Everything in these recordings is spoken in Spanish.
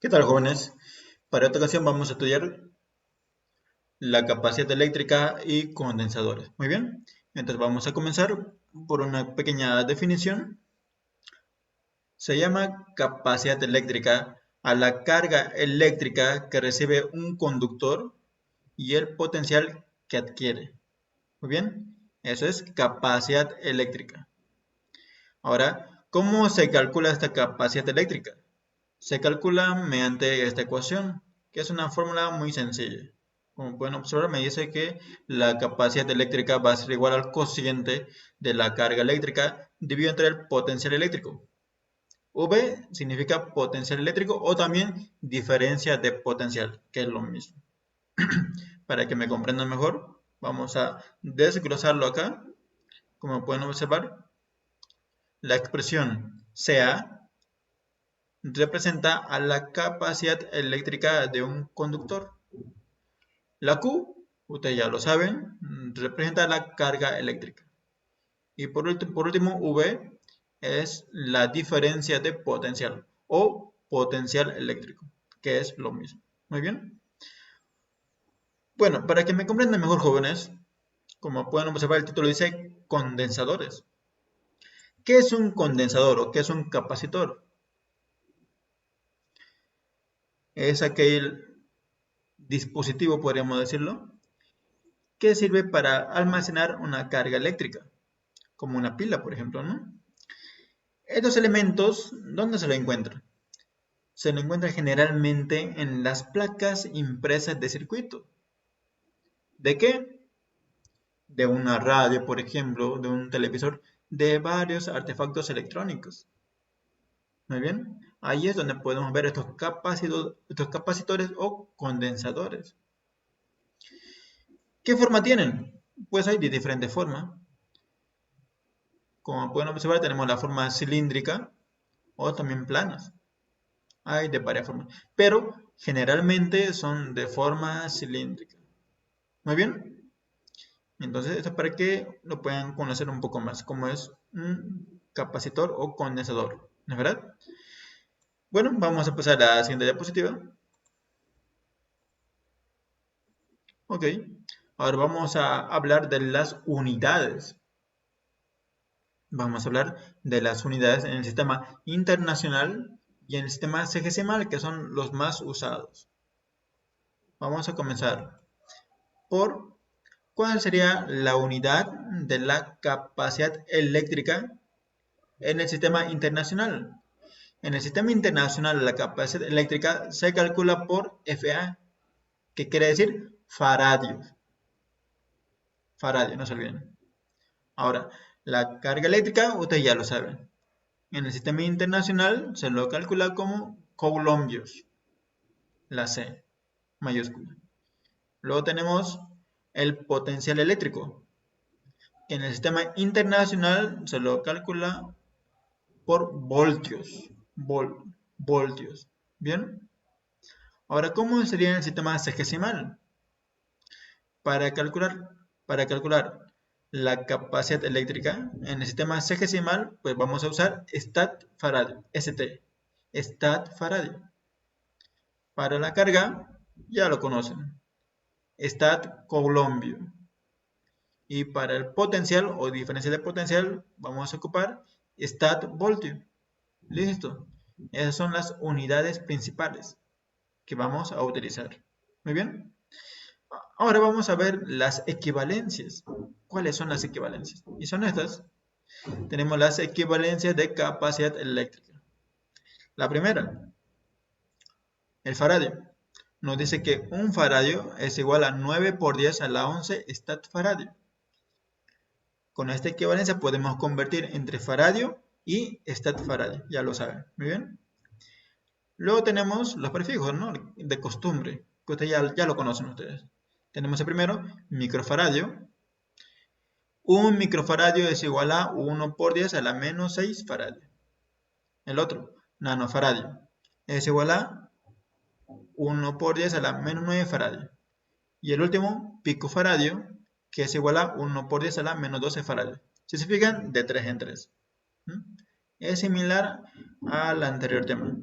¿Qué tal, jóvenes? Para esta ocasión vamos a estudiar la capacidad eléctrica y condensadores. Muy bien, entonces vamos a comenzar por una pequeña definición. Se llama capacidad eléctrica a la carga eléctrica que recibe un conductor y el potencial que adquiere. Muy bien, eso es capacidad eléctrica. Ahora, ¿cómo se calcula esta capacidad eléctrica? Se calcula mediante esta ecuación, que es una fórmula muy sencilla. Como pueden observar, me dice que la capacidad eléctrica va a ser igual al cociente de la carga eléctrica dividido entre el potencial eléctrico. V significa potencial eléctrico o también diferencia de potencial, que es lo mismo. Para que me comprendan mejor, vamos a desglosarlo acá. Como pueden observar, la expresión CA representa a la capacidad eléctrica de un conductor. La Q, ustedes ya lo saben, representa la carga eléctrica. Y por último, V es la diferencia de potencial o potencial eléctrico, que es lo mismo. Muy bien. Bueno, para que me comprendan mejor, jóvenes, como pueden observar, el título dice condensadores. ¿Qué es un condensador o qué es un capacitor? Es aquel dispositivo, podríamos decirlo, que sirve para almacenar una carga eléctrica, como una pila, por ejemplo, ¿no? Estos elementos, ¿dónde se lo encuentran? Se lo encuentra generalmente en las placas impresas de circuito. ¿De qué? De una radio, por ejemplo, de un televisor, de varios artefactos electrónicos. Muy bien, ahí es donde podemos ver estos capacitores o condensadores. ¿Qué forma tienen? Pues hay de diferentes formas. Como pueden observar, tenemos la forma cilíndrica o también planas. Hay de varias formas, pero generalmente son de forma cilíndrica. Muy bien, entonces esto es para que lo puedan conocer un poco más, como es un capacitor o condensador, ¿no es verdad? Bueno, vamos a pasar a la siguiente diapositiva. Ok, ahora vamos a hablar de las unidades. Vamos a hablar de las unidades en el sistema internacional y en el sistema sexagesimal, que son los más usados. Vamos a comenzar por ¿cuál sería la unidad de la capacidad eléctrica en el sistema internacional? En el sistema internacional la capacidad eléctrica se calcula por FA, que quiere decir faradios. Faradios, no se olviden. Ahora, la carga eléctrica, ustedes ya lo saben. En el sistema internacional se lo calcula como coulombios, la C mayúscula. Luego tenemos el potencial eléctrico. En el sistema internacional se lo calcula por voltios. Voltios. ¿Bien? Ahora, ¿cómo sería en el sistema sexagesimal? Para calcular, para calcular la capacidad eléctrica en el sistema sexagesimal, pues vamos a usar stat faradio, ST, stat faradio. Para la carga, ya lo conocen, stat coulombio. Y para el potencial o diferencia de potencial, vamos a ocupar stat voltio. Listo. Esas son las unidades principales que vamos a utilizar. Muy bien. Ahora vamos a ver las equivalencias. ¿Cuáles son las equivalencias? Y son estas. Tenemos las equivalencias de capacidad eléctrica. La primera, el faradio. Nos dice que un faradio es igual a 9 por 10 a la 11 stat faradio. Con esta equivalencia podemos convertir entre faradio y stat faradio. Ya lo saben. Muy bien. Luego tenemos los prefijos, ¿no? De costumbre, que ustedes ya lo conocen ustedes. Tenemos el primero, microfaradio. Un microfaradio es igual a 1 por 10 a la menos 6 faradio. El otro, nanofaradio, es igual a 1 por 10 a la menos 9 faradio. Y el último, picofaradio, que es igual a 1 por 10 a la menos 12 faradio. Si se fijan, de 3 en 3. Es similar al anterior tema.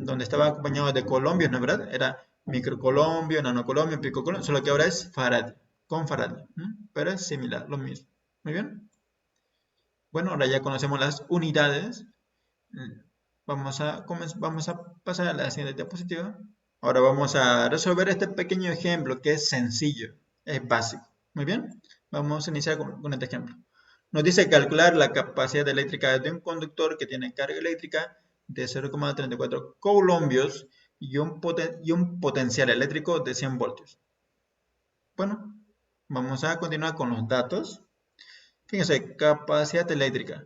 donde estaba acompañado de colombios, ¿no es verdad? Era microcolombio, nanocolombio, picocolombio, solo que ahora es Faraday, con Faraday, pero es similar, lo mismo. Muy bien. Bueno, ahora ya conocemos las unidades. Mm, vamos a pasar a la siguiente diapositiva. Ahora vamos a resolver este pequeño ejemplo que es sencillo, es básico. Muy bien, vamos a iniciar con este ejemplo. Nos dice calcular la capacidad eléctrica de un conductor que tiene carga eléctrica de 0,34 colombios y un potencial eléctrico de 100 voltios. Bueno, vamos a continuar con los datos. Fíjense, capacidad eléctrica.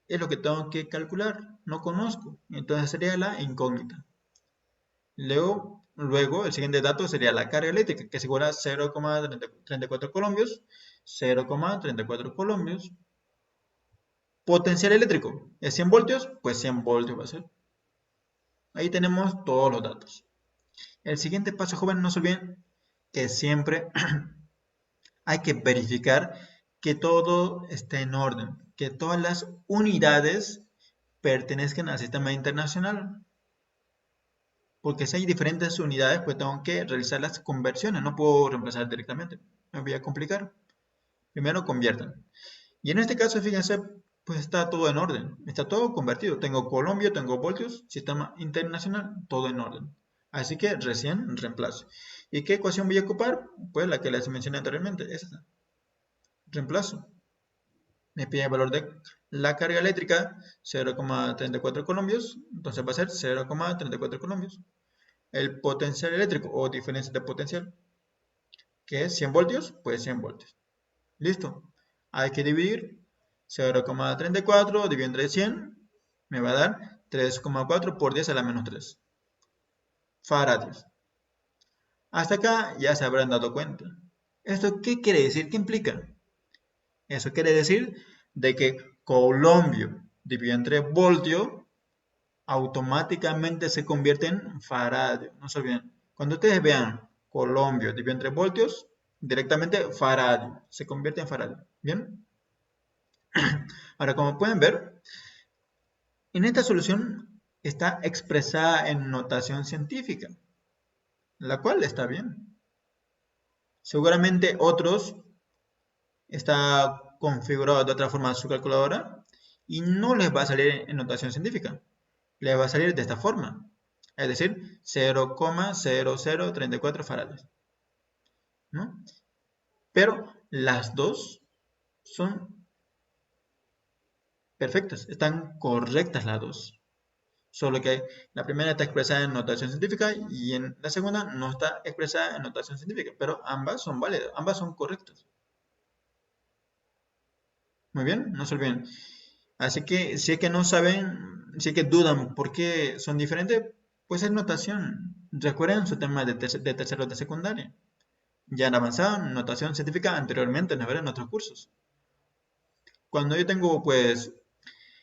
Es lo que tengo que calcular, no conozco. Entonces sería la incógnita. Luego, el siguiente dato sería la carga eléctrica, que es igual a 0,34 colombios. 0,34 colombios. Potencial eléctrico, ¿es 100 voltios? Pues 100 voltios va a ser. Ahí tenemos todos los datos. El siguiente paso, joven, no se olviden que siempre hay que verificar que todo esté en orden, que todas las unidades pertenezcan al sistema internacional. Porque si hay diferentes unidades, pues tengo que realizar las conversiones, no puedo reemplazar directamente, me voy a complicar. Primero conviertan. Y en este caso, fíjense, pues está todo en orden, está todo convertido. Tengo Colombia, tengo voltios, sistema internacional, todo en orden. Así que recién reemplazo. ¿Y qué ecuación voy a ocupar? Pues la que les mencioné anteriormente, esta. Reemplazo. Me pide el valor de la carga eléctrica, 0,34 colombios, entonces va a ser 0,34 colombios. El potencial eléctrico o diferencia de potencial, que es 100 voltios, pues 100 voltios. Listo. Hay que dividir 0,34 dividido entre 100, me va a dar 3,4 por 10 a la menos 3 faradios. Hasta acá ya se habrán dado cuenta. ¿Esto qué quiere decir? ¿Qué implica? Eso quiere decir de que colombio dividido entre voltio automáticamente se convierte en faradio. No se olviden. Cuando ustedes vean colombio dividido entre voltios, directamente faradio. Se convierte en faradio. ¿Bien? Ahora, como pueden ver, en esta solución está expresada en notación científica, la cual está bien. Seguramente otros está configurado de otra forma su calculadora y no les va a salir en notación científica. Les va a salir de esta forma, es decir, 0,0034 farads, ¿no? Pero las dos son perfectas, están correctas las dos. Solo que la primera está expresada en notación científica y en la segunda no está expresada en notación científica, pero ambas son válidas, ambas son correctas. Muy bien, no se olviden. Así que si es que no saben, si es que dudan por qué son diferentes, pues es notación. Recuerden su tema de tercero de secundaria. Ya han avanzado en notación científica anteriormente, en otros cursos. Cuando yo tengo pues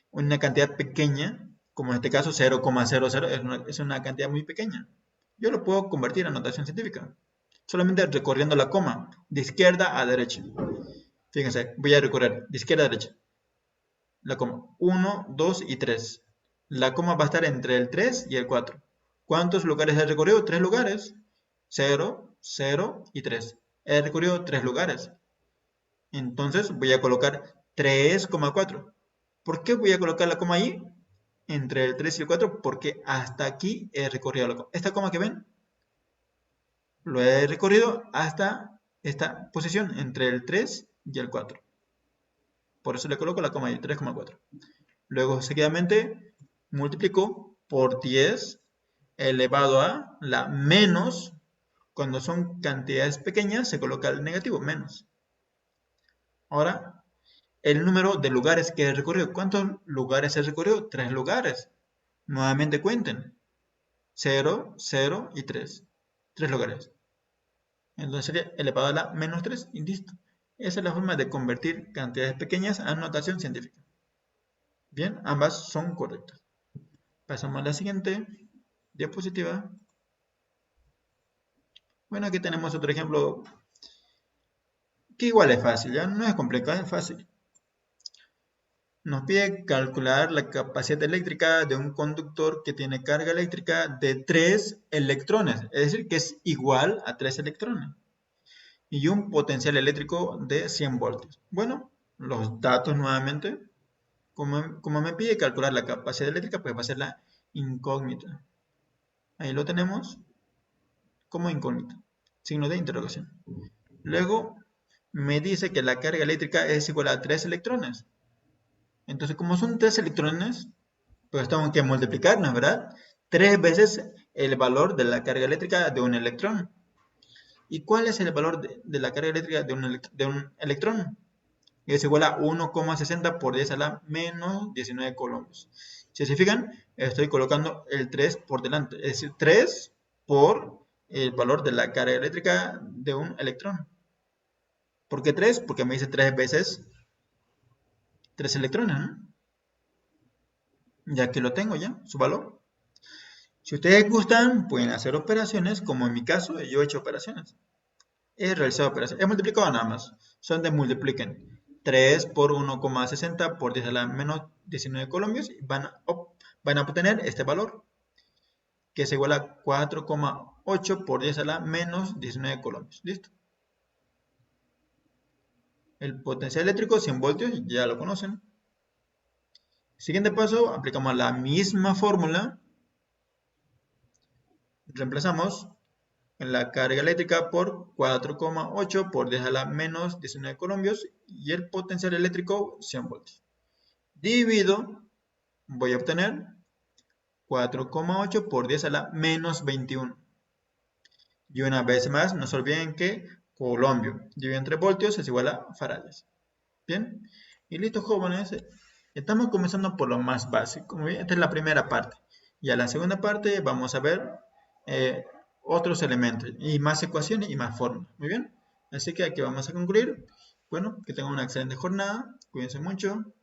una cantidad pequeña, como en este caso 0,00, es una cantidad muy pequeña, yo lo puedo convertir a notación científica, solamente recorriendo la coma, de izquierda a derecha. Fíjense, voy a recorrer de izquierda a derecha, la coma 1, 2 y 3. La coma va a estar entre el 3 y el 4. ¿Cuántos lugares he recorrido? 3 lugares. 0, 0 y 3. He recorrido 3 lugares. Entonces voy a colocar 3,4. ¿Por qué voy a colocar la coma ahí? Entre el 3 y el 4, porque hasta aquí he recorrido la coma. Esta coma que ven, lo he recorrido hasta esta posición, entre el 3 y el 4. Por eso le coloco la coma ahí, 3,4. Luego, seguidamente, multiplico por 10 elevado a la menos. Cuando son cantidades pequeñas, se coloca el negativo, menos. Ahora, el número de lugares que he recorrido. ¿Cuántos lugares he recorrido? 3 lugares. Nuevamente cuenten. 0, 0 y 3. 3 lugares. Entonces sería elevado a la menos 3 y listo. Esa es la forma de convertir cantidades pequeñas a notación científica. Bien, ambas son correctas. Pasamos a la siguiente diapositiva. Bueno, aquí tenemos otro ejemplo que igual es fácil, ya no es complicado, es fácil. nos pide calcular la capacidad eléctrica de un conductor que tiene carga eléctrica de 3 electrones, es decir, que es igual a 3 electrones, y un potencial eléctrico de 100 voltios. Bueno, los datos nuevamente, como me pide calcular la capacidad eléctrica, pues va a ser la incógnita. Ahí lo tenemos como incógnita, signo de interrogación. Luego me dice que la carga eléctrica es igual a 3 electrones. Entonces, como son 3 electrones, pues tengo que multiplicarnos, ¿verdad? 3 veces el valor de la carga eléctrica de un electrón. ¿Y cuál es el valor de la carga eléctrica de un electrón? Es igual a 1,60 por 10 a la menos 19 coulombs. Si se fijan, estoy colocando el 3 por delante, es decir, 3 por el valor de la carga eléctrica de un electrón. ¿Por qué 3? Porque me dice 3 veces 3 electrones, ¿no? Ya que lo tengo ya, su valor. Si ustedes gustan, pueden hacer operaciones, como en mi caso, yo he hecho operaciones. He realizado operaciones, he multiplicado nada más. Son de multipliquen. 3 por 1,60 por 10 a la menos 19 colombios y van a obtener este valor, que es igual a 4,8 por 10 a la menos 19 colombios. ¿Listo? El potencial eléctrico 100 voltios, ya lo conocen. Siguiente paso, aplicamos la misma fórmula. Reemplazamos la carga eléctrica por 4,8 por 10 a la menos 19 colombios y el potencial eléctrico 100 voltios. Divido, voy a obtener 4,8 por 10 a la menos 21. Y una vez más, no se olviden que colombio dividido entre voltios es igual a farads. Bien, y listo, jóvenes. Estamos comenzando por lo más básico. Esta es la primera parte. Y a la segunda parte vamos a ver otros elementos y más ecuaciones y más fórmulas. Muy bien. Así que aquí vamos a concluir. Bueno, que tengan una excelente jornada. Cuídense mucho.